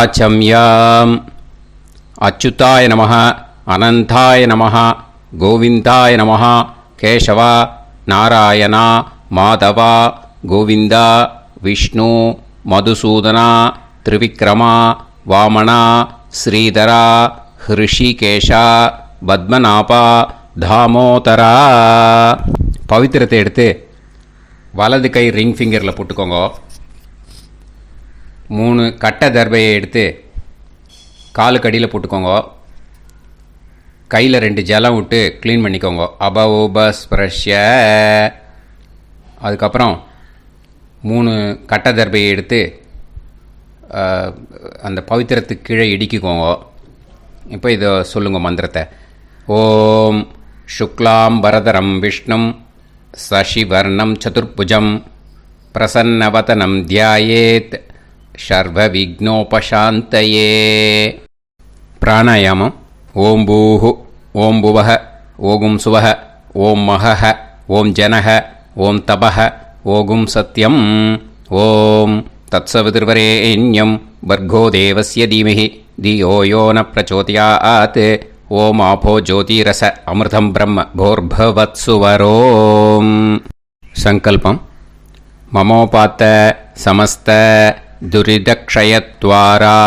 ஆச்சம்யாம். அச்சுதாய நமः, அனந்தாய நமः, கோவிந்தாய நமः, கேசவா, நாராயணா, மாதவா, கோவிந்தா, விஷ்ணு, மதுசூதனா, திரிவிக்ரமா, வாமனா, ஸ்ரீதரா, ஹிருஷிகேஷா, பத்மநாபா, தாமோதரா. பவித்திரத்தை எடுத்து வலது கை ரிங் ஃபிங்கரில் போட்டுக்கோங்க. 3 கட்டை தர்பையை எடுத்து காலுக்கடியில் போட்டுக்கோங்க. கையில் 2 ஜலம் விட்டு க்ளீன் பண்ணிக்கோங்க. அபவோபஸ்பிரஷ்ய. அதுக்கப்புறம் 3 கட்டை தர்பையை எடுத்து அந்த பவித்திரத்துக்கு கீழே இடிக்கிக்கோங்க. இப்போ இதை சொல்லுங்க மந்திரத்தை. ஓம் சுக்லாம் வரதரம் விஷ்ணும் சசிவர்ணம் சதுர்புஜம் பிரசன்னவதனம் தியாயேத் சர்வ விக்னோபசாந்தயே. பிராணாயாமம். ஓம் பூஹு, ஓம் புவஹ, ஓகும் சுவஹ, ஓம் மஹஹ, ஓம் ஜனஹ, ஓம் தபஹ, ஓகும் சத்யம். ஓம் தத்சவிதுர்வரேண்யம் பர்கோ தேவஸ்ய தீமஹி தியோ யோ ந பிரச்சோதயாத். ஓம் ஆபோ ஜோதிரச அமிர்தம் பிரம்ம போர்பவத்சுவரோம். சங்கல்பம். மமோபாத்த சமஸ்த துரிதக்ஷயத்வாரா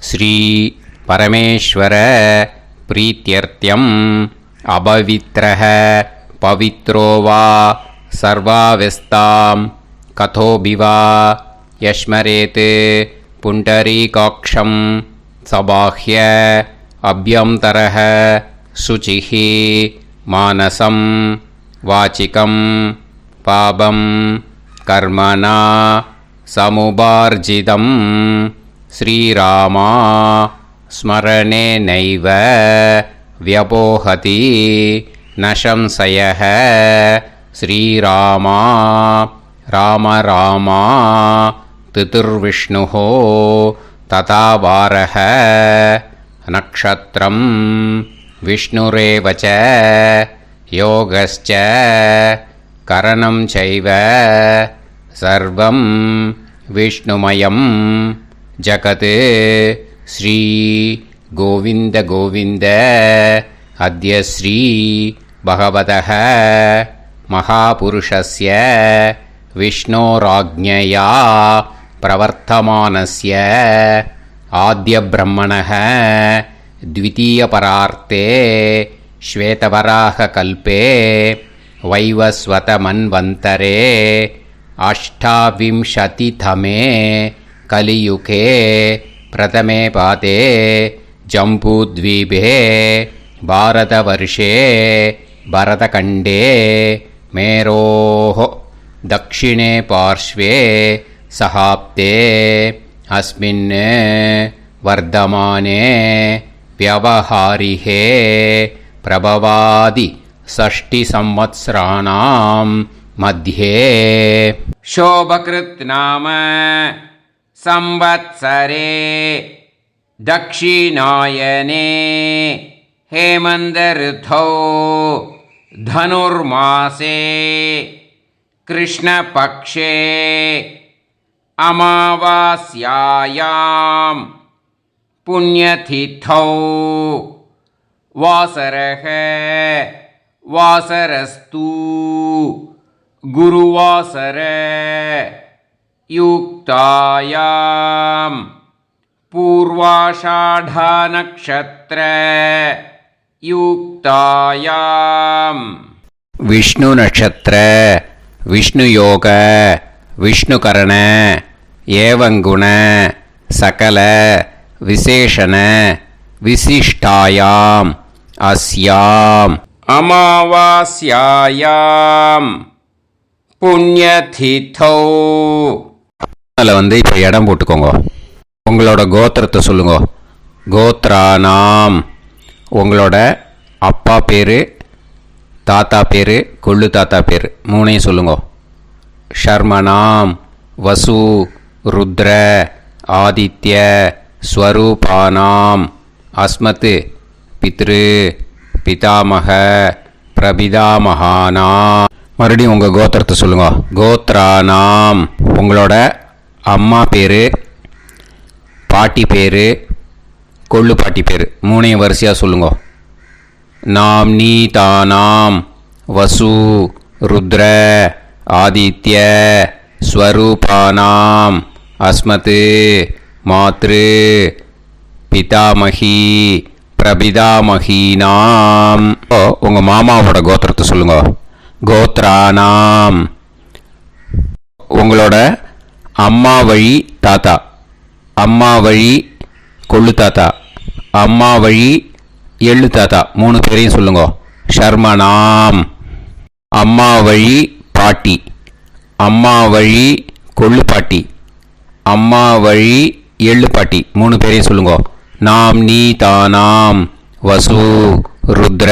ஸ்ரீ பரமேஸ்வர பிரீத்யர்த்தியம் அபவித்ரஹ பவித்ரோ வா சர்வாவஸ்தாம் கதோபிவா யஸ்மரேத் புண்டரீகாக்ஷம் சபாஹ்ய அப்யந்தரஹ சுசிஹ மானசம் வாசிகம் பாபம் கர்மணா சமுபார்ஜிதம் ஸ்ரீராமா ஸ்மரணேனைவ வ்யபோஹதி ந சம்சயः. ஸ்ரீராமா ராம ராமா திதிர்விஷ்ணுः ததா வாரः. நக்ஷத்ரம் விஷ்ணுரேவ ச யோகஸ்ச கரணம் சைவ சர்வம் விஷ்ணுமயம் ஜகத். ஸ்ரீ கோவிந்த கோவிந்த அத்ய ஸ்ரீ பகவதः மகாபுருஷஸ்ய விஷ்ணோராஜ்ஞயா பிரவர்த்தமானஸ்ய ஆத்ய பிரம்மணः த்விதீயபரார்த்தே ஸ்வேதவராக கல்பே வைவஸ்வத மன்வந்தரே அஷ்டாவிம்சதிதமே கலியுகே பிரதமே பாதே ஜம்பூத்வீபே பாரதவர்ஷே பரதகண்டே மேரோः தக்ஷிணே பார்ஷ்வே சஹாப்தே அஸ்மின் வர்தமானே व्यवहारिहे प्रभवादि 6 संवत्सराणां मध्ये शोभकृत् नाम संवत्सरे दक्षिणायने हेमन्त ऋतौ धनुर्मासे कृष्णपक्षे अमावास्यायां पुण्यतिथौ वासरः वासरस्तु गुरुवासर युक्तायां पूर्वाषाढनक्षत्र युक्तायां विष्णु नक्षत्र विष्णु योग विष्णुकरण एवं गुण सकल विशेषण विशिष्टायाम अस्याम अमावास्यायाम पुण्यतिथौ. அதில் வந்து இப்போ இடம் போட்டுக்கோங்க. உங்களோட கோத்திரத்தை சொல்லுங்க. கோத்ரானாம். உங்களோட அப்பா பேர், தாத்தா பேர், கொள்ளு தாத்தா பேர் 3ஐயும் சொல்லுங்க. ஷர்மனாம் வசு ருத்ர ஆதித்ய ஸ்வரூபானாம் அஸ்மத் பித்ரு பிதாமக பிரபிதாமகானா. மறுபடியும் உங்கள் கோத்திரத்தை சொல்லுங்கள். கோத்ரானாம். உங்களோட அம்மா பேர், பாட்டி பேர், கொள்ளு பாட்டி பேர் மூணையும் வரிசையாக சொல்லுங்க. நாம்னி தானாம் வசு ருத்ர ஆதித்ய ஸ்வரூபானாம் அஸ்மத் மாத்ரு பிதாமகி பிரபிதாமகீனாம். உங்கள் மாமாவோட கோத்திரத்தை சொல்லுங்க. கோத்ரானாம். உங்களோட அம்மா வழி தாத்தா, அம்மா வழி கொள்ளு தாத்தா, அம்மா வழி எள்ளு தாத்தா மூணு பேரையும் சொல்லுங்க. ஷர்மனாம். அம்மா வழி பாட்டி, அம்மா வழி கொள்ளு பாட்டி, அம்மா வழி எள்ளு பாட்டி மூணு பேரையும் சொல்லுங்க. நாம்னி தானாம் வசு ருத்ர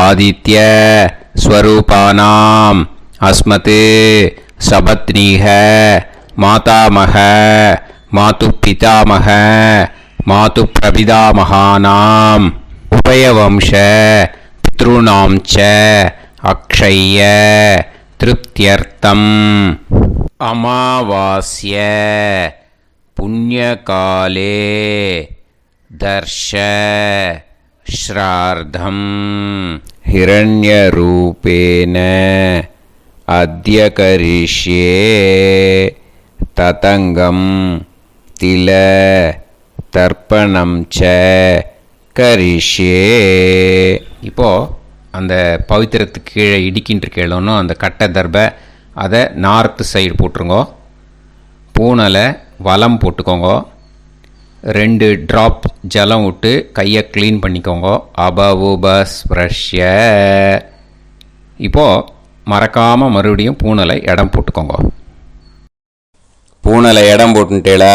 ஆதித்ய ஸ்வரூபானாம் அஸ்மத் சபத்னீஹ மாதாமக மாது பிதாமக மாது பிரபிதாமகானாம் உபயவம்ச பித்ருணாம் ச அக்ஷய்ய திருப்தியர்த்தம் அமாவாஸ்ய புண்ணியகாலே தர்ஷ ஸ்ரார்த்தம் ஹிரண்யரூபேன அத்ய கரிஷ்யே ததங்கம் தில தர்ப்பணம் ச கரிஷ்யே. இப்போது அந்த பவித்திரத்துக்கு கீழே இடிக்கின்ற கேளோன்னு அந்த கட்டை தர்பை அதை நார்த்து சைடு போட்டுருங்கோ. பூனலை வலம் போட்டுக்கோங்க. 2 ட்ராப் ஜலம் விட்டு கையை க்ளீன் பண்ணிக்கோங்க. அபவுபஸ்ப்ரஷ்ய. இப்போது மறக்காமல் மறுபடியும் பூனலை இடம் போட்டுக்கோங்க. பூனலை இடம் போட்டுட்டேளா,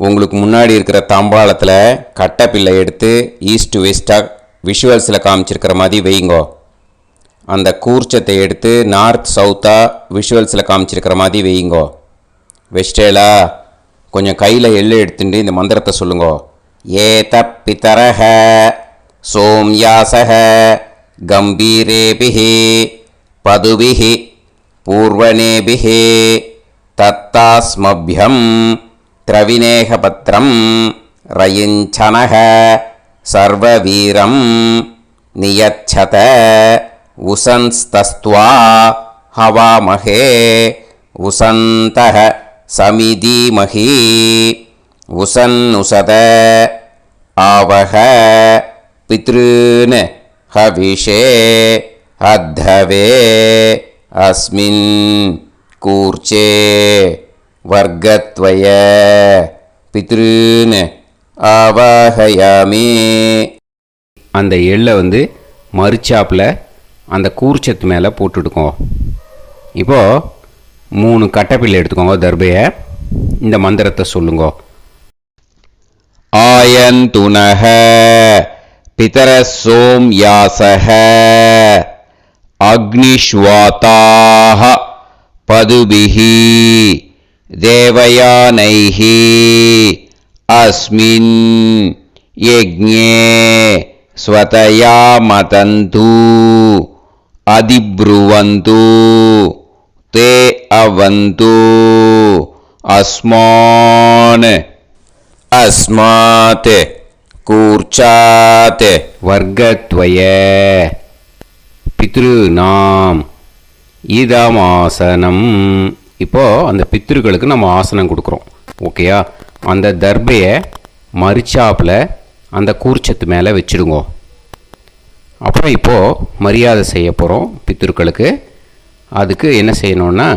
உங்களுக்கு முன்னாடி இருக்கிற தாம்பாளத்தில் கட்டைப்பில்லை எடுத்து ஈஸ்ட் வெஸ்டாக விஷுவல்ஸில் காமிச்சிருக்கிற மாதிரி வைங்கோ. அந்த கூர்ச்சத்தை எடுத்து நார்த் சவுத்தாக விஷுவல்ஸில் காமிச்சிருக்கிற மாதிரி வைங்கோ. வெஸ்டேலா கொஞ்சம் கையில் எள்ளு எடுத்துட்டு இந்த மந்திரத்தை சொல்லுங்க. ஏத பிதரஹ சோம்யாசஹ கம்பீரேபிஹி பதுபிஹி பூர்வனேபிஹி தத்தாஸ்மப்யம் திரவிநேகபத்ரம் ரயிஞ்சனஹ சர்வவீரம் நியச்சத உசன்ஸ்தஸ்த்வா ஹவாமஹே உசந்தஹ சமிதீமஹி உசன்னுசத ஆவஹ பித்ருன் ஹவிஷே அத்தவே அஸ்மின் கூர்ச்சே வர்க்கத்வய பித்ருன் ஆவாஹயாமி. அந்த எள்ளை மறுச்சாப்பில் அந்த கூர்ச்சத்து மேலே போட்டுடுக்கோங்க. இப்போது 3 கட்டைப்பிள்ளை எடுத்துக்கோங்க. தர்பையை இந்த மந்திரத்தை சொல்லுங்க. ஆயந்துனஹ பிதர சோம்யாசஹ அக்னிஷ்வாதாஹ பதுபிஹி தேவயானைஹி அஸ்மின் யஜ்ஞே ஸ்வதயா மதந்து அதிப்ருவந்து தே அவது அஸ்மான் அஸ்மாத் கூர்ச்சாத் வர்க்கத்வய பித்ருநாம் இதமாசனம். இப்போது அந்த பித்ருக்களுக்கு நம்ம ஆசனம் கொடுக்குறோம். ஓகேயா? அந்த தர்பையை மறுச்சாப்பில் அந்த கூர்ச்சத்து மேலே வச்சுடுங்க. அப்புறம் இப்போது மரியாதை செய்ய போகிறோம் பித்ருக்களுக்கு. அதுக்கு என்ன செய்யணுன்னா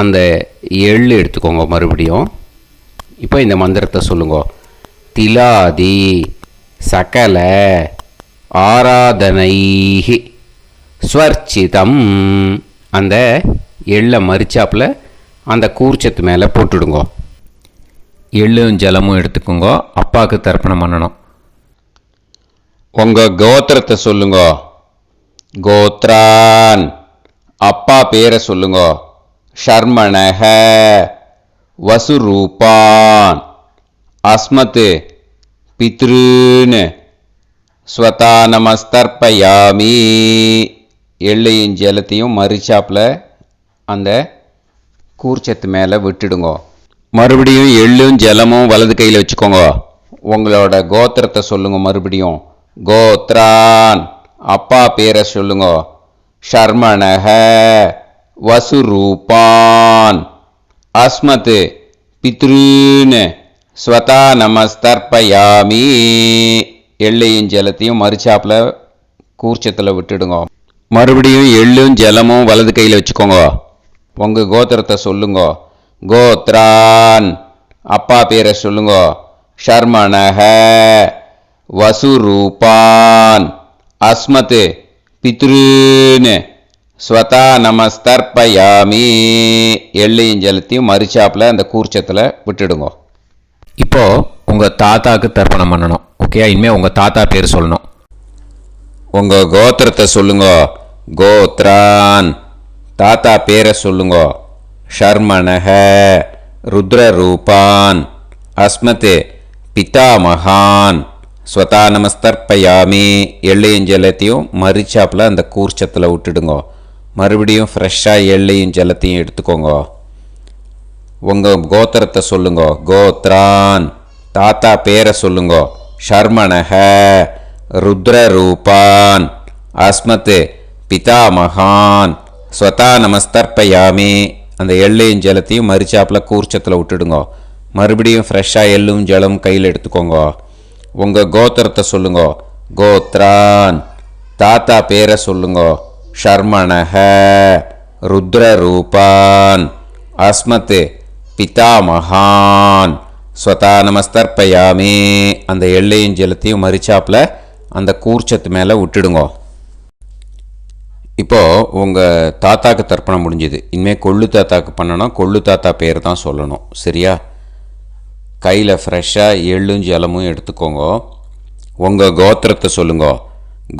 அந்த எள்ளு எடுத்துக்கோங்க. மறுபடியும் இப்போ இந்த மந்திரத்தை சொல்லுங்க. திலாதி சகல ஆராதனைஹி ஸ்வர்ச்சிதம். அந்த எள்ளை மரிச்சாப்பில் அந்த கூர்ச்சத்து மேலே போட்டுடுங்க. எள்ளும் ஜலமும் எடுத்துக்கோங்க. அப்பாவுக்கு தர்ப்பணம் பண்ணணும். உங்கள் கோத்திரத்தை சொல்லுங்க. கோத்ரான். அப்பா பேரை சொல்லுங்க. ஷர்மணஹ வசுரூபான் அஸ்மத் பித்ருன் ஸ்வதானமஸ்தர்ப்பயாமி. எள்ளையும் ஜலத்தையும் மரிச்சாப்பில் அந்த கூர்ச்சத்து மேலே விட்டுடுங்க. மறுபடியும் எள்ளும் ஜலமும் வலது கையில் வச்சுக்கோங்க. உங்களோட கோத்திரத்தை சொல்லுங்க. மறுபடியும் கோத்ரான். அப்பா பேரை சொல்லுங்க. ஷர்மணஹ வசுரூபான் அஸ்மத் பித்ருன்னு ஸ்வதா நமஸ்தர்ப்பயாமி. எள்ளையும் ஜலத்தையும் மறுச்சாப்பில் கூர்ச்சத்தில் விட்டுடுங்க. மறுபடியும் எள்ளும் ஜலமும் வலது கையில் வச்சுக்கோங்க. உங்கள் கோத்திரத்தை சொல்லுங்க. கோத்ரான். அப்பா பேரை சொல்லுங்க. ஷர்மணஹ வசுரூபான் அஸ்மத் பித்ருன்னு ஸ்வதா நமஸ்தர்ப்பயாமி. எள்ளையும் ஜலத்தையும் மறுச்சாப்பில் அந்த கூர்ச்சத்தில் விட்டுடுங்க. இப்போது உங்கள் தாத்தாவுக்கு தர்ப்பணம் பண்ணணும். ஓகே, இனிமேல் உங்கள் தாத்தா பேர் சொல்லணும். உங்கள் கோத்திரத்தை சொல்லுங்க. கோத்ரான். தாத்தா பேரை சொல்லுங்க. ஷர்மணஹ ருத்ரரூபான் அஸ்மத் பிதாமகான் ஸ்வதா நமஸ்தர்ப்பயாமி. எள்ளையும் ஜலத்தையும் மறுச்சாப்பில் அந்த கூர்ச்சத்தில் விட்டுடுங்க. மறுபடியும் ஃப்ரெஷ்ஷாக எள்ளையும் ஜலத்தையும் எடுத்துக்கோங்க. உங்கள் கோத்திரத்தை சொல்லுங்க. கோத்ரான். தாத்தா பேரை சொல்லுங்க. ஷர்மணஹ ருத்ரரூபான் அஸ்மத் பிதாமகான் ஸ்வதா நமஸ்தர்ப்பயாமி. அந்த எள்ளையும் ஜலத்தையும் மறுச்சாப்பில் கூர்ச்சத்தில் விட்டுடுங்க. மறுபடியும் ஃப்ரெஷ்ஷாக எள்ளும் ஜலம் கையில் எடுத்துக்கோங்க. உங்கள் கோத்திரத்தை சொல்லுங்க. கோத்ரான். தாத்தா பேரை சொல்லுங்க. ஷர்மணஹ ருத்ரரூபான் அஸ்மத் பிதாமகான் ஸ்வதா நமஸ்தர்ப்பயாமி. அந்த எள்ளையும் ஜலத்தையும் மறுச்சாப்பில் அந்த கூர்ச்சத்து மேலே விட்டுடுங்க. இப்போது உங்கள் தாத்தாக்கு தர்ப்பணம் முடிஞ்சுது. இனிமேல் கொள்ளு தாத்தாக்கு பண்ணணும். கொள்ளு தாத்தா பேர் தான் சொல்லணும். சரியா? கையில் ஃப்ரெஷ்ஷாக எள்ளும் ஜலமும் எடுத்துக்கோங்க. உங்கள் கோத்திரத்தை சொல்லுங்க.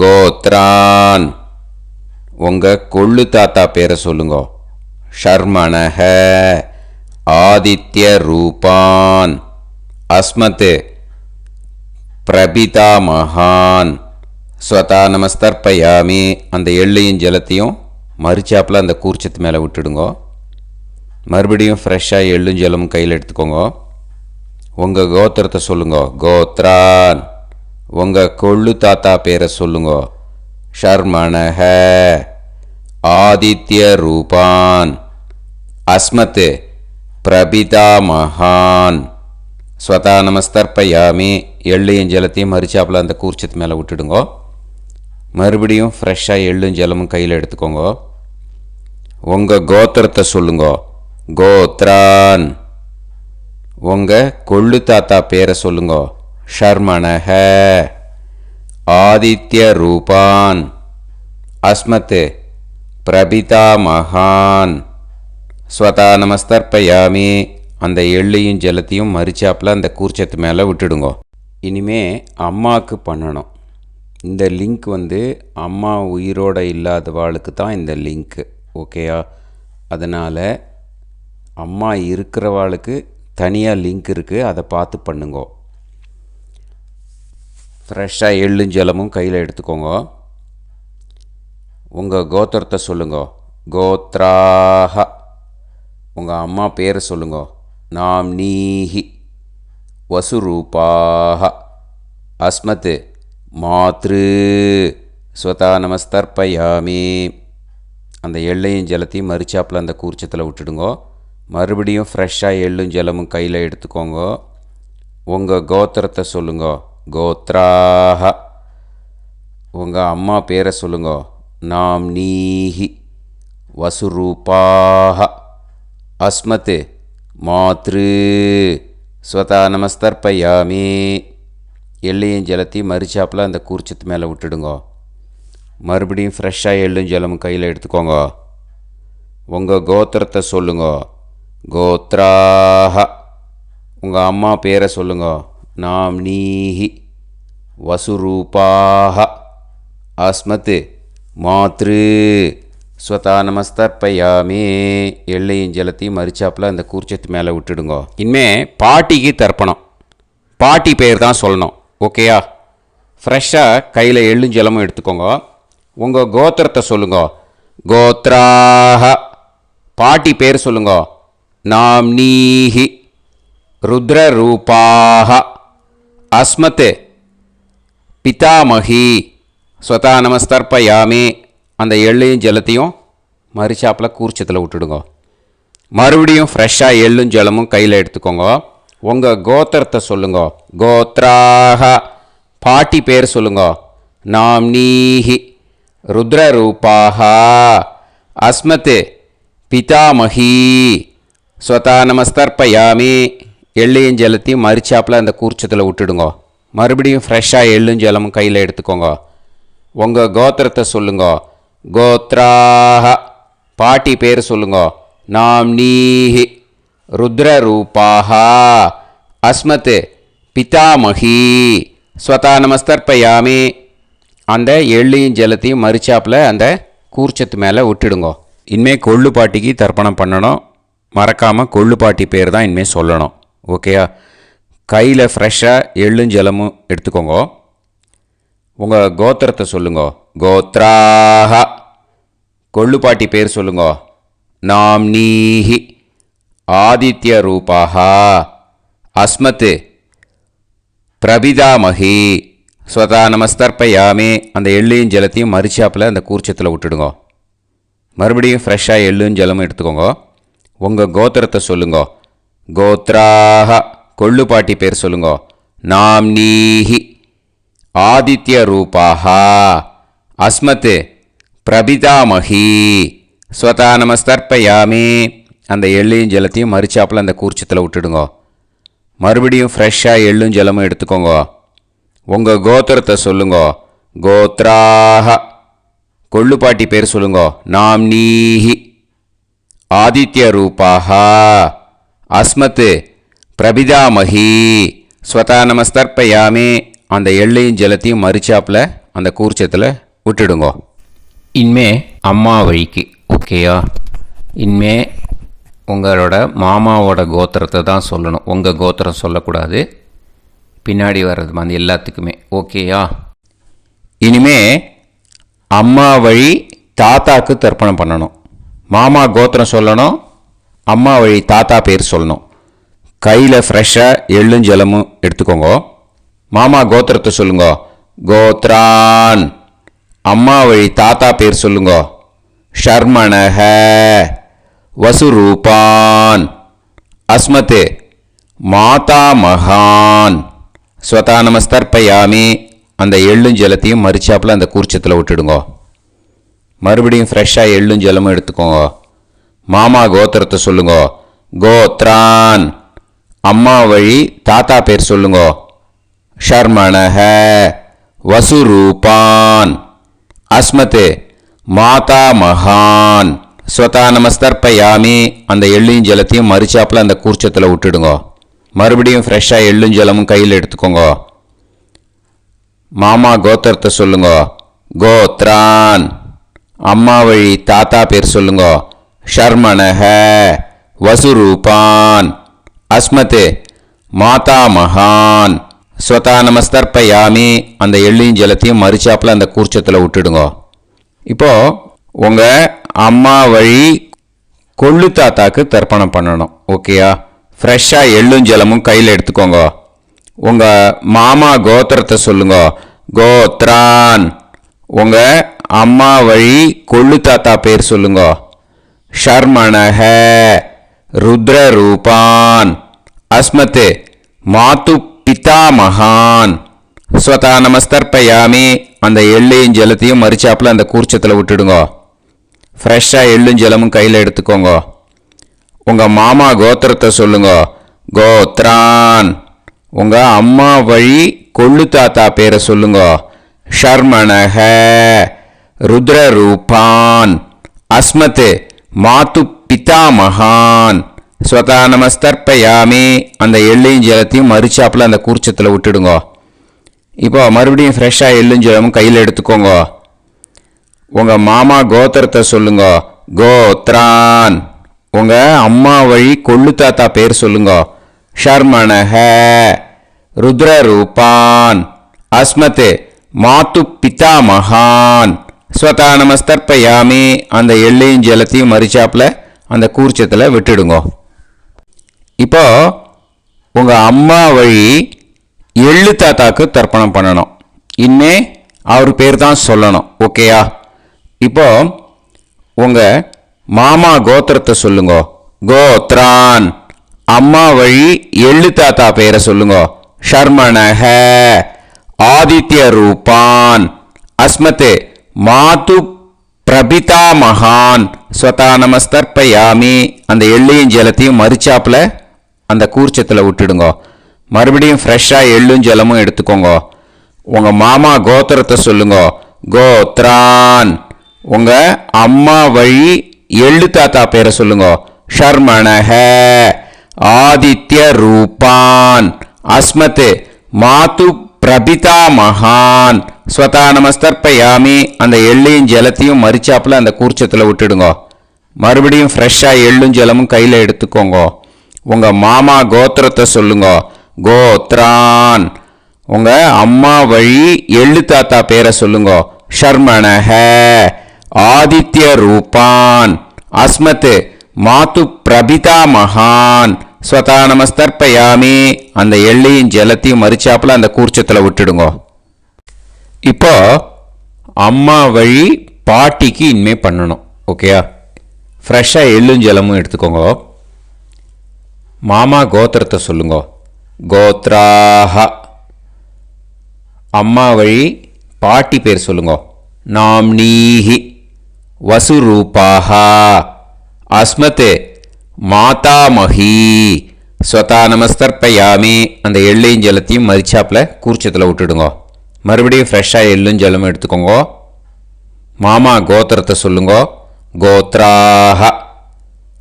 கோத்ரான். உங்கள் கொள்ளு தாத்தா பேரை சொல்லுங்க. ஷர்மணஹ ஆதித்ய ரூபான் அஸ்மத் பிரபிதாமகான் ஸ்வதா நமஸ்தர்ப்பயாமி. அந்த எள்ளையும் ஜலத்தையும் மறுச்சாப்பில் அந்த கூர்ச்சத்து மேலே விட்டுடுங்க. மறுபடியும் ஃப்ரெஷ்ஷாக எள்ளும் ஜலமும் கையில் எடுத்துக்கோங்க. உங்கள் கோத்திரத்தை சொல்லுங்க. கோத்ரான். உங்கள் கொள்ளு தாத்தா பேரை சொல்லுங்க. ஷர்மணஹ ஆதித்ய ரூபான் அஸ்மத் பிரபிதாமகான் ஸ்வதா நமஸ்தர்ப்பயாமி. எள்ளையும் ஜலத்தையும் மறுச்சாப்பில் அந்த கூர்ச்சத்து மேலே விட்டுடுங்க. மறுபடியும் ஃப்ரெஷ்ஷாக எள்ளும் ஜலமும் கையில் எடுத்துக்கோங்க. உங்கள் கோத்திரத்தை சொல்லுங்க. கோத்ரான். உங்கள் கொள்ளு தாத்தா பேரை சொல்லுங்க. ஷர்மணஹ ஆதித்ய ரூபான் அஸ்மத் பிரபிதாமகான் ஸ்வதா நமஸ்தர்ப்பயாமி. அந்த எள்ளையும் ஜலத்தையும் மறுச்சாப்பில் அந்த கூர்ச்சத்து மேலே விட்டுடுங்க. இனிமே அம்மாவுக்கு பண்ணணும். இந்த லிங்க் அம்மா உயிரோடு இல்லாதவாளுக்கு தான் இந்த லிங்க்கு. ஓகேயா? அதனால் அம்மா இருக்கிறவாளுக்கு தனியாக லிங்க் இருக்குது. அதை பார்த்து பண்ணுங்க. ஃப்ரெஷ்ஷாக எள்ளும் ஜலமும் கையில் எடுத்துக்கோங்க. உங்கள் கோத்திரத்தை சொல்லுங்க. கோத்ராஹ. உங்கள் அம்மா பேரை சொல்லுங்க. நாம்னீஹி வசுரூபாஹ அஸ்மத் மாத்ரு ஸ்வதா நமஸ்தர்ப்பயாமி. அந்த எள்ளையும் ஜலத்தையும் மறுச்சாப்பில் அந்த கூர்ச்சத்தில் விட்டுடுங்க. மறுபடியும் ஃப்ரெஷ்ஷாக எள்ளும் ஜலமும் கையில் எடுத்துக்கோங்க. உங்கள் கோத்திரத்தை சொல்லுங்க. கோத்ராஹ. உங்கள் அம்மா பேரை சொல்லுங்க. நாம்னீஹி வசுரூபாஹ அஸ்மத் மாத்ரு ஸ்வதா நமஸ்தர்ப்பயாமி. எள்ளையும் ஜலத்தையும் மறுச்சாப்பில் அந்த கூர்ச்சத்து மேலே விட்டுடுங்க. மறுபடியும் ஃப்ரெஷ்ஷாக எள்ளும் ஜலமும் கையில் எடுத்துக்கோங்க. உங்கள் கோத்திரத்தை சொல்லுங்க. கோத்ராஹ. உங்கள் அம்மா பேரை சொல்லுங்க. நாம்னீஹி வசுரூபாஹ அஸ்மத் மாத்ரு ஸ்வதா நமஸ்தர்ப்பயாமி. எள்ளையும் ஜலத்தையும் மறுச்சாப்பில் அந்த கூர்ச்சத்து மேலே விட்டுடுங்க. இனிமே பாட்டிக்கு தர்ப்பணம். பாட்டி பேர் தான் சொல்லணும். ஓகேயா? ஃப்ரெஷ்ஷாக கையில் எள்ளும் ஜலமும் எடுத்துக்கோங்க. உங்கள் கோத்திரத்தை சொல்லுங்க. கோத்ராஹ. பாட்டி பேர் சொல்லுங்க. நாம்னீஹி ருத்ரரூபாः அஸ்மத் பிதாமகி ஸ்வதா நமஸ்தர்ப்பயாமி. அந்த எள்ளையும் ஜலத்தையும் மரிச்சாப்பில் கூர்ச்சத்தில் விட்டுடுங்க. மறுபடியும் ஃப்ரெஷ்ஷாக எள்ளும் ஜலமும் கையில் எடுத்துக்கோங்க. உங்கள் கோத்திரத்தை சொல்லுங்க. கோத்ராக பாட்டி பேர் சொல்லுங்க. நாம்னீஹி ருத்ரரூபாக அஸ்மத் பிதாமகி ஸ்வதா நமஸ்தர்ப்பயாமி. எள்ளையும் ஜலத்தையும் மரிச்சாப்பில் அந்த கூர்ச்சத்தில் விட்டுடுங்க. மறுபடியும் ஃப்ரெஷ்ஷாக எள்ளும் ஜலமும் கையில் எடுத்துக்கோங்க. உங்கள் கோத்திரத்தை சொல்லுங்க. கோத்ராக பாட்டி பேர் சொல்லுங்க. நாம்னீஹி ருத்ரரூபாக அஸ்மத் பிதாமகி ஸ்வதா நமஸ்தர்ப்பயாமி. அந்த எள்ளையும் ஜலத்தையும் மரிச்சாப்பில் அந்த கூர்ச்சத்து மேலே விட்டுடுங்க. இனிமேல் கொள்ளு பாட்டிக்கு தர்ப்பணம் பண்ணணும். மறக்காமல் கொள்ளு பாட்டி பேர் தான் இனிமேல் சொல்லணும். ஓகேயா? கையில் ஃப்ரெஷ்ஷாக எள்ளும் ஜலமும் எடுத்துக்கோங்க. உங்கள் கோத்திரத்தை சொல்லுங்க. கோத்ராக கொள்ளு பாட்டி பேர் சொல்லுங்க. நாம்னீஹி ஆதித்ய ரூபாக அஸ்மத் பிரபிதாமகி ஸ்வதா நமஸ்தர்ப்பயாமி. அந்த எள்ளையும் ஜலத்தையும் மரிச்சாப்பில் அந்த கூர்ச்சத்தில் விட்டுடுங்க. மறுபடியும் ஃப்ரெஷ்ஷாக எள்ளும் ஜலமும் எடுத்துக்கோங்க. உங்கள் கோத்திரத்தை சொல்லுங்க. கோத்ராக கொள்ளு பாட்டி பேர் சொல்லுங்க. நாம்னீஹி ஆதித்ய ரூபாக அஸ்மத் பிரபிதாமகி ஸ்வதா நமஸ்தர்ப்பயாமி. அந்த எள்ளையும் ஜலத்தையும் மரிச்சாப்பில் அந்த கூர்ச்சத்தில் விட்டுடுங்க. மறுபடியும் ஃப்ரெஷ்ஷாக எள்ளும் ஜலமும் எடுத்துக்கோங்க. உங்கள் கோத்திரத்தை சொல்லுங்க. கோத்ராக கொள்ளு பாட்டி பேர் சொல்லுங்க. நாம்னீஹி ஆதித்ய ரூபாக அஸ்மத் பிரபிதாமகி ஸ்வதா நமஸ்தர்ப்பயாமி. அந்த எள்ளையும் ஜலத்தையும் மரிச்சாப்பில் அந்த கூர்ச்சத்தில் விட்டுடுங்க. இனிமே அம்மா வழிக்கு. ஓகேயா? இனிமே உங்களோட மாமாவோட கோத்திரத்தை தான் சொல்லணும். உங்கள் கோத்திரம் சொல்லக்கூடாது. பின்னாடி வர்றது வந்து எல்லாத்துக்குமே. ஓகேயா? இனிமே அம்மா வழி தாத்தாக்கு தர்ப்பணம் பண்ணணும். மாமா கோத்திரம் சொல்லணும். அம்மா வழி தாத்தா பேர் சொல்லணும். கையில் ஃப்ரெஷ்ஷாக எள்ளும் ஜலமும் எடுத்துக்கோங்க. மாமா கோத்திரத்தை சொல்லுங்க. கோத்ரான் அம்மா வழி தாத்தா பேர் சொல்லுங்க. ஷர்மணஹ வசுரூபான் அஸ்மத் மாதா மகான் ஸ்வதா நமஸ்தர்ப்பயாமி. அந்த எள்ளும் ஜலத்தையும் மரிச்சாப்பில் அந்த கூர்ச்சத்தில் விட்டுடுங்க. மறுபடியும் ஃப்ரெஷ்ஷாக எள்ளும் ஜலமும் எடுத்துக்கோங்க. மாமா கோத்திரத்தை சொல்லுங்க. கோத்ரான் அம்மா வழி தாத்தா பேர் சொல்லுங்க. ஷர்மணஹ வசுரூபான் அஸ்மத் மாதா மகான் ஸ்வதா நமஸ்தர்ப்பயாமி. அந்த எள்ளையும் ஜலத்தையும் மரிச்சாப்பில் அந்த கூர்ச்சத்தில் விட்டுடுங்க. மறுபடியும் ஃப்ரெஷ்ஷாக எள்ளும் ஜலமும் கையில் எடுத்துக்கோங்க. மாமா கோத்திரத்தை சொல்லுங்க. கோத்ரான் அம்மா வழி தாத்தா பேர் சொல்லுங்க. ஷர்மணஹ வசுரூபான் அஸ்மத் மாதா மகான் ஸ்வதா நமஸ்தர்ப்பயாமி. அந்த எள்ளையும் ஜலத்தையும் மரிச்சாப்பில் அந்த கூர்ச்சத்தில் விட்டுடுங்க. இப்போது உங்கள் அம்மா வழி கொள்ளு தாத்தாக்கு தர்ப்பணம் பண்ணணும். ஓகேயா? ஃப்ரெஷ்ஷாக எள்ளும் ஜலமும் கையில் எடுத்துக்கோங்க. உங்கள் மாமா கோத்திரத்தை சொல்லுங்க. கோத்ரான் உங்கள் அம்மா வழி கொள்ளு தாத்தா பேர் சொல்லுங்க. ஷர்மணஹ ருத்ரரூபான் அஸ்மத் மாது பிதாமகான் ஸ்வதா நமஸ்தர்ப்பயாமி. அந்த எள்ளையும் ஜலத்தையும் மரிச்சாப்பில் அந்த கூர்ச்சத்தில் விட்டுடுங்க. ஃப்ரெஷ்ஷாக எள்ளும் ஜலமும் கையில் எடுத்துக்கோங்க. உங்கள் மாமா கோத்திரத்தை சொல்லுங்க. கோத்ரான் உங்கள் அம்மா வழி கொள்ளு தாத்தா பேரை சொல்லுங்க. ஷர்மணஹ ருத்ரரூபான் அஸ்மத் மாது பிதாமகான் ஸ்வதா நமஸ்தர்ப்பயாமி. அந்த எள்ளையும் ஜலத்தையும் மரிச்சாப்பில் அந்த கூர்ச்சத்தில் விட்டுடுங்க. இப்போ மறுபடியும் ஃப்ரெஷ்ஷாக எள்ளும் ஜலமும் கையில் எடுத்துக்கோங்க. உங்கள் மாமா கோத்திரத்தை சொல்லுங்க. கோத்ரான் உங்கள் அம்மா வழி கொள்ளு தாத்தா பேர் சொல்லுங்க. ஷர்மணஹ ருத்ரரூபான் அஸ்மத் மாது பிதாமகான் ஸ்வதா நமஸ்தர்ப்பயாமி. அந்த எள்ளையும் ஜலத்தையும் மரிச்சாப்பில் அந்த கூர்ச்சத்தில் விட்டுடுங்க. இப்போ உங்கள் அம்மா வழி எள்ளு தாத்தாக்கு தர்ப்பணம் பண்ணணும். இனிமே அவர் பேர் தான் சொல்லணும். ஓகேயா? இப்போ உங்கள் மாமா கோத்திரத்தை சொல்லுங்க. கோத்ரான். அம்மா வழி எள்ளு தாத்தா பேரை சொல்லுங்க. ஷர்மணஹ. ஆதித்ய ரூபான். அஸ்மத் மாது பிரபிதா மகான். ஸ்வதா நமஸ்தர்ப்பயாமி. அந்த எள்ளையும் ஜலத்தையும் மறிச்சாப்பில் அந்த கூர்ச்சத்தில் விட்டுடுங்க. மறுபடியும் ஃப்ரெஷ்ஷாக எள்ளும் ஜலமும் எடுத்துக்கோங்க. உங்கள் மாமா கோத்திரத்தை சொல்லுங்க. கோத்ரான். உங்கள் அம்மா வழி எள்ளு தாத்தா பேரை சொல்லுங்க. ஷர்மணஹ. ஆதித்ய ரூபான். அஸ்மத் மாது பிரபிதா மகான். ஸ்வதா நமஸ்தர்ப்பயாமி. அந்த எள்ளையும் ஜலத்தையும் மறிச்சாப்பில் அந்த கூர்ச்சத்தில் விட்டுடுங்க. மறுபடியும் ஃப்ரெஷ்ஷாக எள்ளும் ஜலமும் கையில் எடுத்துக்கோங்க. உங்கள் மாமா கோத்திரத்தை சொல்லுங்க. கோத்ரான். உங்கள் அம்மா வழி எள்ளு தாத்தா பேரை சொல்லுங்க. ஷர்மணஹ. ஆதித்ய ரூபான். அஸ்மத் மாது பிரபிதா மகான். ஸ்வதா நமஸ்தர்ப்பயாமி. அந்த எள்ளையும் ஜலத்தையும் மறிச்சாப்பில் அந்த கூர்ச்சத்தில் விட்டுடுங்க. இப்போ அம்மா வழி பாட்டிக்கு இனிமே பண்ணணும். ஓகேயா? ஃப்ரெஷ்ஷாக எள்ளும் ஜலமும் எடுத்துக்கோங்க. மாமா கோத்திரத்தை சொல்லுங்க. கோத்ராஹ. அம்மா வழி பாட்டி பேர் சொல்லுங்க. நாம்னீஹி. வசுரூபாஹ. அஸ்மத் மாதாமஹி. ஸ்வதா நமஸ்தர்ப்பயாமி. அந்த எள்ளையும் ஜலத்தையும் மறிச்சாப்பில் கூர்ச்சத்தில் விட்டுடுங்க. மறுபடியும் ஃப்ரெஷ்ஷாக எள்ளும் ஜலமும் எடுத்துக்கோங்க. மாமா கோத்திரத்தை சொல்லுங்க. கோத்ராஹ.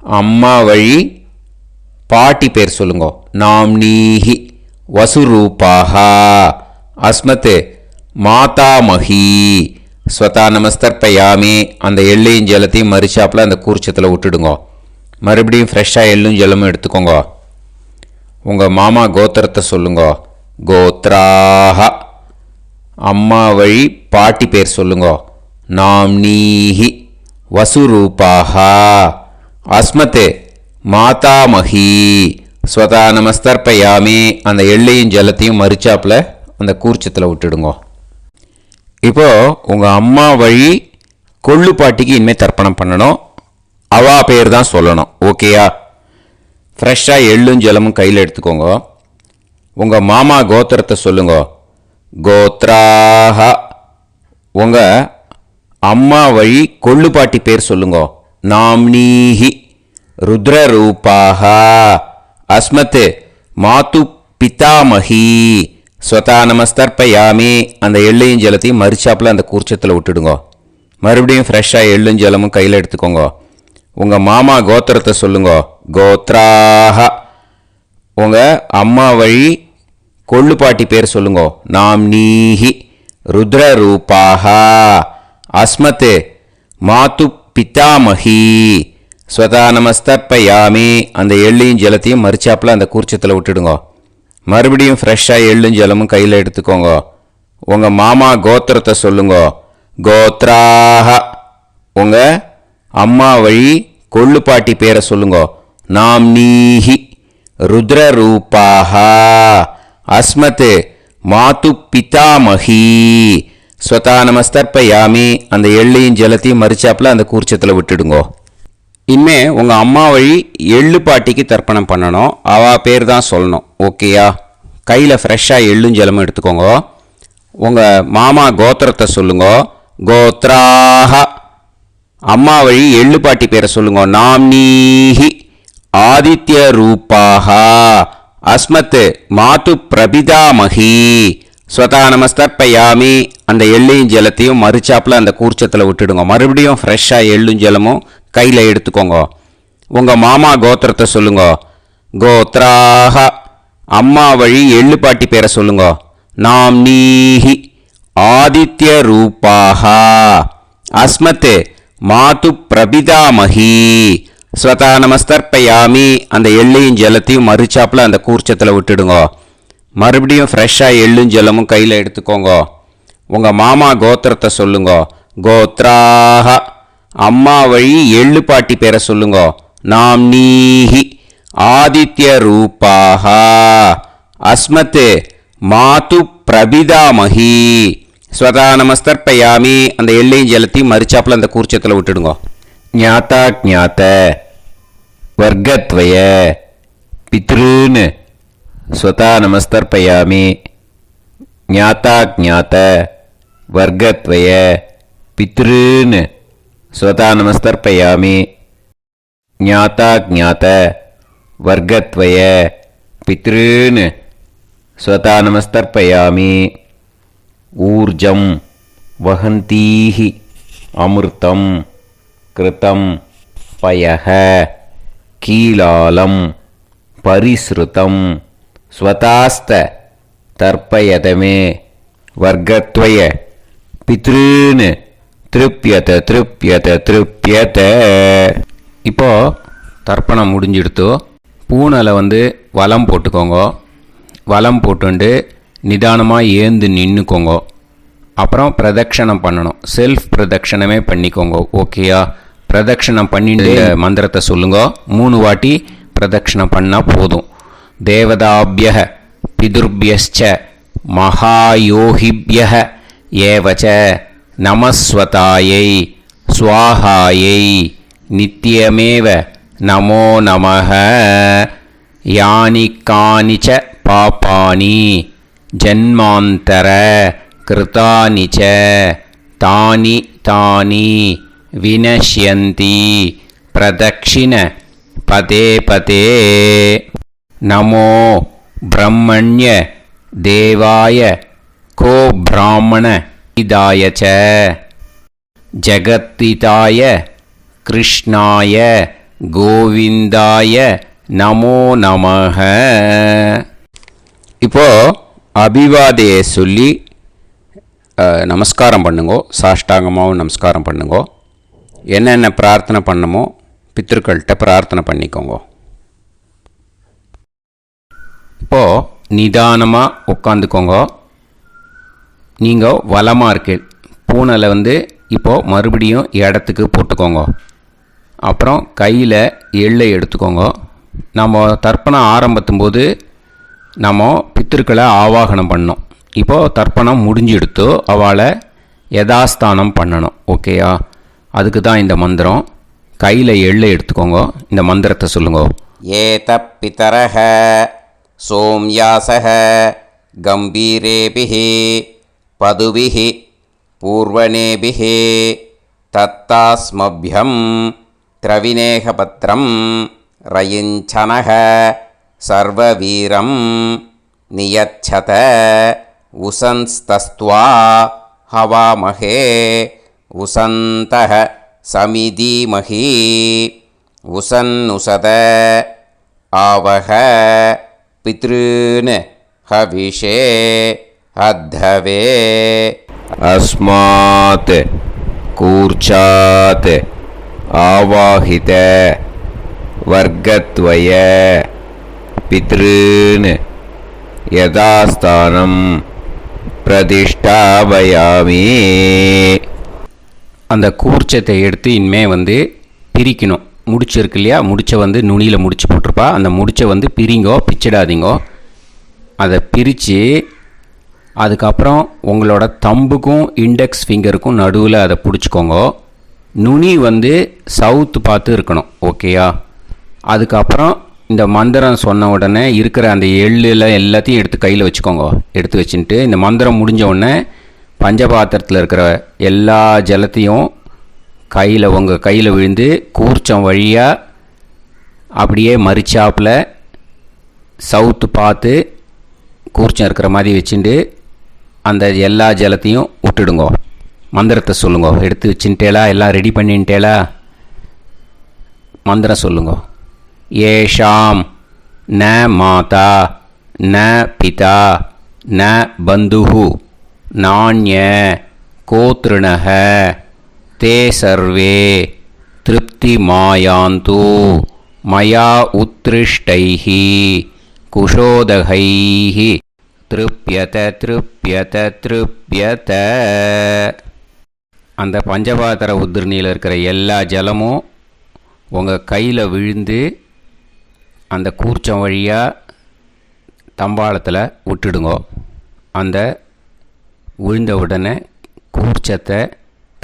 அம்மா வழி பாட்டி பேர் சொல்லுங்க. நாம்னீஹி. வசுரூபாஹ. அஸ்மத் மாதாமஹி. ஸ்வதா நமஸ்தர்ப்பயாமி. அந்த எள்ளையும் ஜலத்தையும் மறிச்சாப்பில் அந்த கூர்ச்சத்தில் விட்டுடுங்க. மறுபடியும் ஃப்ரெஷ்ஷாக எள்ளும் ஜலமும் எடுத்துக்கோங்க. உங்கள் மாமா கோத்திரத்தை சொல்லுங்க. கோத்ராஹ. அம்மா வழி பாட்டி பேர் சொல்லுங்க. நாம்னீஹி. வசுரூபாஹ. அஸ்மத் மாதாமஹி. ஸ்வதா நமஸ்தர்ப்பயாமி. அந்த எள்ளையும் ஜலத்தையும் மறிச்சாப்பில் அந்த கூர்ச்சத்தில் விட்டுடுங்க. இப்போ உங்கள் அம்மா வழி கொள்ளு பாட்டிக்கு இனிமேல் தர்ப்பணம் பண்ணணும். அவா பேர் தான் சொல்லணும். ஓகேயா? ஃப்ரெஷ்ஷாக எள்ளும் ஜலமும் கையில் எடுத்துக்கோங்க. உங்கள் மாமா கோத்திரத்தை சொல்லுங்க. கோத்ராஹ. உங்கள் அம்மா வழி கொள்ளு பாட்டி பேர் சொல்லுங்க. நாம்னீஹி. ருத்ரரூபாஹ. அஸ்மத் மாது பிதாமஹி. ஸ்வதா நமஸ்தர்ப்பயாமி. அந்த எள்ளையும் ஜலத்தையும் மறிச்சாப்பில் அந்த கூர்ச்சத்தில் விட்டுடுங்க. மறுபடியும் ஃப்ரெஷ்ஷாக எள்ளும் ஜலமும் கையில் எடுத்துக்கோங்க. உங்கள் மாமா கோத்திரத்தை சொல்லுங்க. கோத்ராஹ. உங்கள் அம்மா வழி கொள்ளு பாட்டி பேர் சொல்லுங்க. நாம்னீஹி. ருத்ரரூபாஹ. அஸ்மத் மாது பிதாமஹி. ஸ்வதா நமஸ்தர்ப்பயாமி. அந்த எள்ளையும் ஜலத்தையும் மறிச்சாப்பில் அந்த கூர்ச்சத்தில் விட்டுடுங்க. மறுபடியும் ஃப்ரெஷ்ஷாக எள்ளும் ஜலமும் கையில் எடுத்துக்கோங்க. உங்கள் மாமா கோத்திரத்தை சொல்லுங்க. கோத்ராஹ. உங்கள் அம்மா வழி கொள்ளு பாட்டி பேரை சொல்லுங்க. நாம்னீஹி. ருத்ரரூபாஹ. அஸ்மத் மாது பிதாமஹி. ஸ்வதா நமஸ்தர்ப்பயாமி. அந்த எள்ளையும் ஜலத்தையும் மறிச்சாப்பில் அந்த கூர்ச்சத்தில் விட்டுடுங்க. இனிமே உங்கள் அம்மா வழி எள்ளு பாட்டிக்கு தர்ப்பணம் பண்ணணும். அவா பேர் தான் சொல்லணும். ஓகேயா? கையில் ஃப்ரெஷ்ஷாக எள்ளும் ஜலமும் எடுத்துக்கோங்க. உங்கள் மாமா கோத்திரத்தை சொல்லுங்க. கோத்ராஹ. அம்மா வழி எள்ளு பாட்டி பேரை சொல்லுங்க. நாம்னீஹி. ஆதித்ய ரூபாஹ. அஸ்மத் மாது பிரபிதாமஹி. ஸ்வதா நமஸ்தர்ப்பயாமி. அந்த எள்ளையும் ஜலத்தையும் மறிச்சாப்பில் அந்த கூர்ச்சத்தில் விட்டுடுங்க. மறுபடியும் ஃப்ரெஷ்ஷாக எள்ளும் ஜலமும் கையில் எடுத்துக்கோங்க. உங்கள் மாமா கோத்திரத்தை சொல்லுங்க. கோத்ராஹ. அம்மா வழி எள்ளு பாட்டி பேரை சொல்லுங்க. நாம்னீஹி. ஆதித்ய ரூபாஹ. அஸ்மத் மாது பிரபிதாமஹி. ஸ்வதா நமஸ்தர்ப்பயாமி. அந்த எள்ளையும் ஜலத்தையும் மறிச்சாப்பில் அந்த கூர்ச்சத்தில் விட்டுடுங்க. மறுபடியும் ஃப்ரெஷ்ஷாக எள்ளும் ஜலமும் கையில் எடுத்துக்கோங்க. உங்கள் மாமா கோத்திரத்தை சொல்லுங்க. கோத்ராஹ. அம்மா வழி எள்ளு பாட்டி பேரை சொல்லுங்க. நாம்னீஹி. ஆதித்யரூபாः அஸ்மத் மாது பிரபிதாமஹி. ஸ்வதா நமஸ்தர்ப்பயாமி. அந்த எள்ளையும் ஜலத்தையும் மறிச்சாப்புல அந்த கூர்ச்சத்தில் விட்டுடுங்க. ஞாதா ஞாத வர்க்கத்வய பித்ருன் ஸ்வதா நமஸ்தர்ப்பயாமி. ஞாதா ஞாத வர்க்கத்வய பித்ருன் ஸ்வதா நமஸ்தர்ப்பயாமி. ஞாதா ஞாத வர்க்கத்வய பித்ருன் ஸ்வதா நமஸ்தர்ப்பயாமி. ஊர்ஜம் வஹந்தீஹி அமிர்தம் கிருதம் பயஹ கீலாலம் பரிஸ்ருதம் ஸ்வதாஸ்த தர்ப்பயதமே வர்க்கத்வய பித்ருன் திருப்யத திருப்யத திருப்யத. இப்போ தர்ப்பணம் முடிஞ்சிடுத்தோ. பூனலை வலம் போட்டுக்கோங்க. வலம் போட்டுண்டு நிதானமாக ஏந்து நின்றுக்கோங்க. அப்புறம் பிரதட்சணம் பண்ணணும். செல்ஃப் பிரதட்சணமே பண்ணிக்கோங்க. ஓகேயா? பிரதட்சணம் பண்ணிட்டு மந்திரத்தை சொல்லுங்க. 3 வாட்டி பிரதட்சணம் பண்ணால் போதும். தேவதாபிய பிதுர்பியச்ச மகாயோகிபிய ஏவச்ச நமஸ்வதாயை ஸ்வாஹாயை நித்யமேவ நமோ நமஹ. யானி கானிச்ச பாபானி ஜன்மாந்தர கிருதானி ச தானி தானி வினஷ்யந்தி பிரதக்ஷிண பதே பதே. நமோ பிரம்மண்ய தேவாய கோ பிராமண இதாய ச ஜகத்திதாய கிருஷ்ணாய கோவிந்தாய நமோ நமஹ. இப்போ அபிவாதையை சொல்லி நமஸ்காரம் பண்ணுங்கோ. சாஷ்டாங்கமாகவும் நமஸ்காரம் பண்ணுங்கோ. என்னென்ன பிரார்த்தனை பண்ணமோ பித்திருக்கள்கிட்ட பிரார்த்தனை பண்ணிக்கோங்க. இப்போது நிதானமாக உட்காந்துக்கோங்க. நீங்கள் வலமாக இருக்கு. பூனலை இப்போது மறுபடியும் இடத்துக்கு போட்டுக்கோங்க. அப்புறம் கையில் எள்ளை எடுத்துக்கோங்க. நம்ம தர்ப்பணம் ஆரம்பித்தும்போது நம்ம பித்திருக்களை ஆவாகனம் பண்ணோம். இப்போது தர்ப்பணம் முடிஞ்செடுத்தோ அவளை யதாஸ்தானம் பண்ணணும். ஓகேயா? அதுக்கு தான் இந்த மந்திரம். கையில் எள்ளை எடுத்துக்கோங்க. இந்த மந்திரத்தை சொல்லுங்க. ஏத பிதரஹ சோம்யாசஹ கம்பீரேபிஹி பதுபிஹி பூர்வணேபிஹி தத்தாஸ்மப்யம் திரவிநேகபத்ரம் ரயிஞ்சனஹ சர்வவீரம் நியச்சத உசன்ஸ்தஸ்த்வா ஹவாமஹே உசந்தஹ சமிதீமஹி உசன்னுசத ஆவஹ பித்ருன் ஹவிஷே அத்தவே. அஸ்மாத் கூர்ச்சாத் ஆவாஹித வர்க்கத்வய பித்ருன் யதாஸ்தானம் பிரதிஷ்டாபயாமி. அந்த கூர்ச்சத்தை எடுத்து இனிமே பிரிக்கணும். முடிச்சிருக்கு இல்லையா? முடிச்சை நுனியில் முடிச்சு போட்டிருப்பா. அந்த முடிச்சை பிரிங்கோ, பிச்சிடாதீங்கோ. அதை பிரித்து அதுக்கப்புறம் உங்களோட தம்புக்கும் இண்டெக்ஸ் ஃபிங்கருக்கும் நடுவில் அதை பிடிச்சிக்கோங்க. நுனி சவுத்து பார்த்து இருக்கணும். ஓகேயா? அதுக்கப்புறம் இந்த மந்திரம் சொன்ன உடனே இருக்கிற அந்த எள்ளில் எல்லாத்தையும் எடுத்து கையில் வச்சுக்கோங்க. எடுத்து வச்சுட்டு இந்த மந்திரம் முடிஞ்ச உடனே பஞ்சபாத்திரத்தில் இருக்கிற எல்லா ஜலத்தையும் உங்கள் கையில் விழுந்து கூர்ச்சம் வழியாக அப்படியே மறிச்சாப்பில் சவுத்து பார்த்து கூர்ச்சம் இருக்கிற மாதிரி வச்சுட்டு அந்த எல்லா ஜலத்தையும் விட்டுடுங்கோ. மந்திரத்தை சொல்லுங்க. எடுத்து வச்சுட்டேலா? எல்லாம் ரெடி பண்ணிட்டேலா? மந்திரம் சொல்லுங்க. ஏஷாம் ந மாதா ந பிதா ந பந்துஹு நாண்ய கோத்ருணஹ தே சர்வே திருப்தி மாயாந்து மயா உத்ருஷ்டைஹி குஷோதகைஹி திருப்யத திருப்யத திருப்யத. அந்த பஞ்சபாத்திர உதிர்ணியில் இருக்கிற எல்லா ஜலமும் உங்கள் கையில் விழுந்து அந்த கூர்ச்சம் வழியாக தம்பாளத்தில் விட்டுடுங்கோ. அந்த விழுந்த உடனே கூர்ச்சத்தை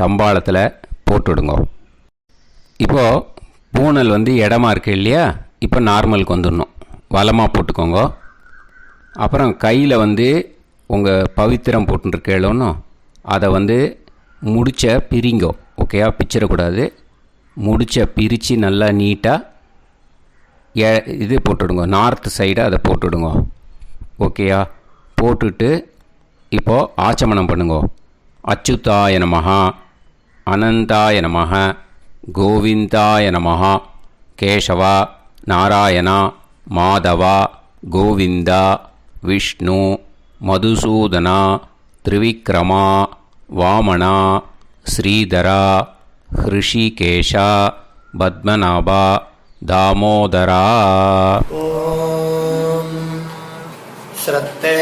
தம்பாளத்தில் போட்டுவிடுங்கோ. இப்போது பூனல் இடமா இருக்கு இல்லையா, இப்போ நார்மலுக்கு வந்துடணும். வலமாக போட்டுக்கோங்க. அப்புறம் கையில் உங்கள் பவித்திரம் போட்டுருக்கேளோன்னு அதை முடிச்ச பிரிங்கோ. ஓகேயா, பிச்சிடக்கூடாது. முடிச்ச பிரித்து நல்லா நீட்டாக இது போட்டுவிடுங்க. நார்த் சைடை அதை போட்டுவிடுங்க. ஓகேயா, போட்டுட்டு இப்போது ஆச்சமனம் பண்ணுங்க. அச்சுதாய நமஹ, அனந்தாய நமஹ, கோவிந்தாய நமஹ, கேசவா, நாராயணா, மாதவா, கோவிந்தா, விஷ்ணு, மதுசூதனா, திரிவிக்ரமா, வாமனா, ஸ்ரீதரா, ஹிருஷிகேஷா, பத்மநாபா, தாமோதரா. ஓம் ஸ்ரத்தே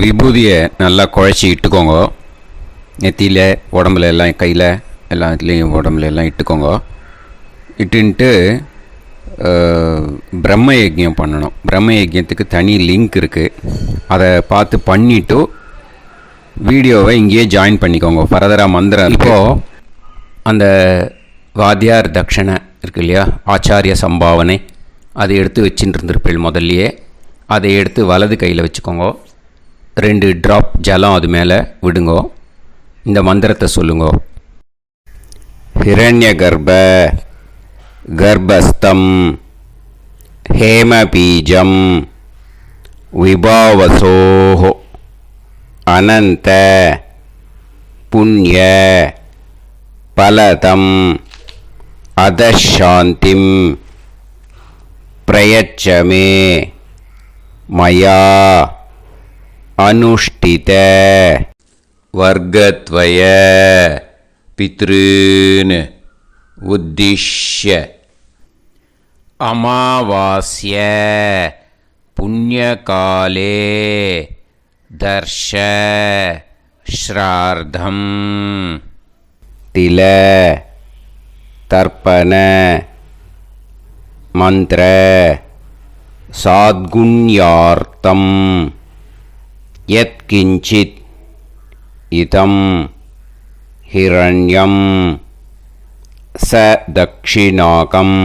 விபூதியை நல்லா குழச்சி இட்டுக்கோங்க. நெத்தியில், உடம்புல எல்லாம், கையில் எல்லாத்துலேயும் உடம்புல எல்லாம் இட்டுக்கோங்க. இட்டுன்ட்டு பிரம்ம யஜ்யம் பண்ணணும். பிரம்ம யஜ்யத்துக்கு தனி லிங்க் இருக்குது. அதை பார்த்து பண்ணிவிட்டு வீடியோவை இங்கேயே ஜாயின் பண்ணிக்கோங்க. ஃபர்தராக மந்திரம் இப்போது அந்த வாத்தியார் தட்சணை இருக்கு இல்லையா, ஆச்சாரிய சம்பாவனை, அதை எடுத்து வச்சுட்டு இருந்திருப்பேள் முதல்லையே. அதை எடுத்து வலது கையில் வச்சுக்கோங்க. 2 ட்ராப் ஜலம் அது மேலே விடுங்கோ. இந்த மந்திரத்தை சொல்லுங்கோ. ஹிரண்ய கர்ப்ப கர்ப்பஸ்தம் ஹேமபீஜம் விபாவசோஹ அனந்த புண்ணிய பலதம் அதசாந்திம் பிரயச்சமே மயா அனுஷ்டித வர்க்கத்வய பித்ருன் உத்திஷ்ய அமாவாஸ்ய புண்ணியகாலே தர்ஷ ஸ்ரார்த்தம் தில தர்ப்பண மந்திர சாத்குண்யார்த்தம் யத்கிஞ்சித் இதம் ஹிரண்யம் ச தக்ஷிணாகம்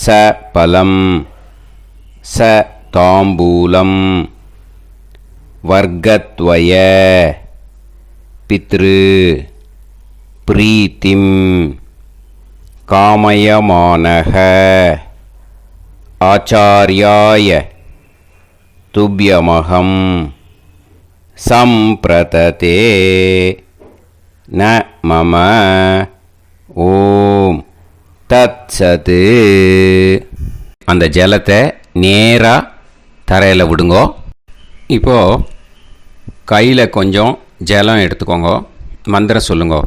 ச பலம் ச தாம்பூலம் வர்க்கத்வய பித்ரு பிரீத்திம் காமயமானஹ ஆச்சார்யாய துப்யமகம் சம்பிரததே ந மம. ஓம் தத்சத். அந்த ஜலத்தை நேராக தரையில் விடுங்கோ. இப்போது கையில் கொஞ்சம் ஜலம் எடுத்துக்கோங்க. மந்திரம் சொல்லுங்கோ.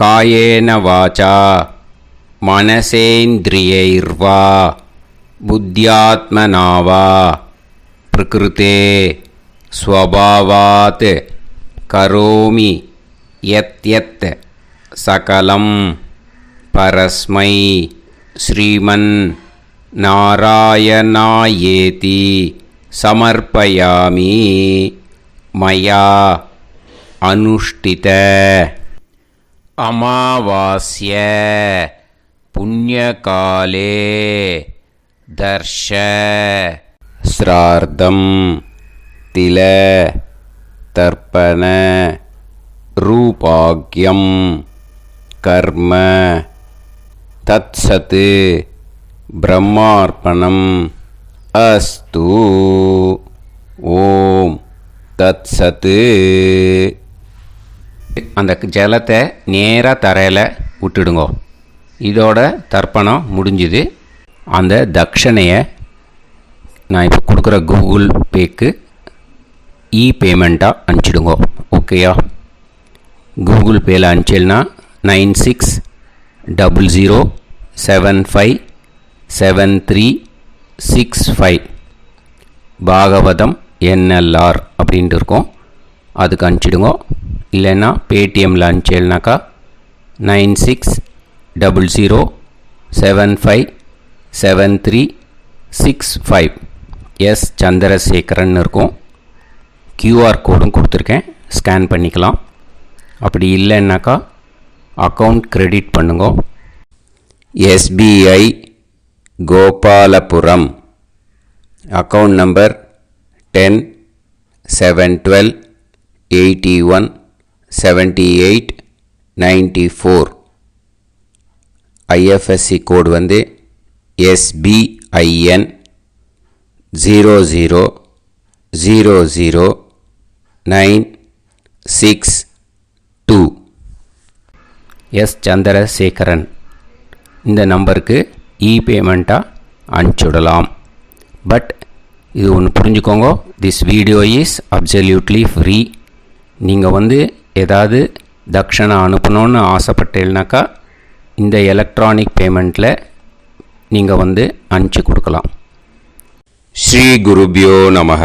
காயேன வாச்சா மனசேந்திரியைர்வா புத்தியாத்மனாவா பிரகிருதே ஸ்வபாவாத் கரோமி யத் சகலம் பரஸ்மை ஸ்ரீமன் நாராயணாயேதி சமர்ப்பயாமி மயா அனுஷ்டித அமாவாஸ்ய புண்ணியகாலே தர்ஷ ஸ்ரார்த்தம் தில தர்ப்பண ரூபாக்யம் கர்ம தத்சத் பிரம்மார்ப்பணம் அஸ்து. ஓம் தத்சத். அந்த ஜலத்தை நேராக தரையில் விட்டுடுங்க. இதோட தர்ப்பணம் முடிஞ்சுது. அந்த தட்சணையை நான் இப்போ கொடுக்குற கூகுள் பேக்கு பேமெண்ட்டாக அனுப்பிச்சிடுங்க. ஓகேயா? கூகுள் பேயில் அனுப்பிச்சில்னா 9600757365 பாகவதம் NLR அப்படின்ட்டு இருக்கோம். அதுக்கு அனுப்பிச்சிடுங்க. இல்லைன்னா பேடிஎம்மில் அனுப்பிச்சில்னாக்கா 9600757365 எஸ் சந்திரசேகரன் இருக்கும். கியூஆர் கோடும் கொடுத்துருக்கேன், ஸ்கேன் பண்ணிக்கலாம். அப்படி இல்லைன்னாக்கா அக்கௌண்ட் கிரெடிட் பண்ணுங்க. SBI Gopalapuram account number 10-7-12-81-78-94. IFSC கோடு வந்து SBIN 0000962. எஸ் சந்திரசேகரன் இந்த நம்பருக்கு பேமெண்ட்டாக அனுப்பிச்சுடலாம். பட் இது ஒன்று புரிஞ்சுக்கோங்க, this video is absolutely free. நீங்கள் வந்து ஏதாவது தட்சணை அனுப்பணுன்னு ஆசைப்பட்டேன்னாக்கா இந்த எலக்ட்ரானிக் பேமெண்ட்டில் நீங்கள் வந்து அனுப்பிச்சி கொடுக்கலாம். ஸ்ரீ குருபியோ நமக.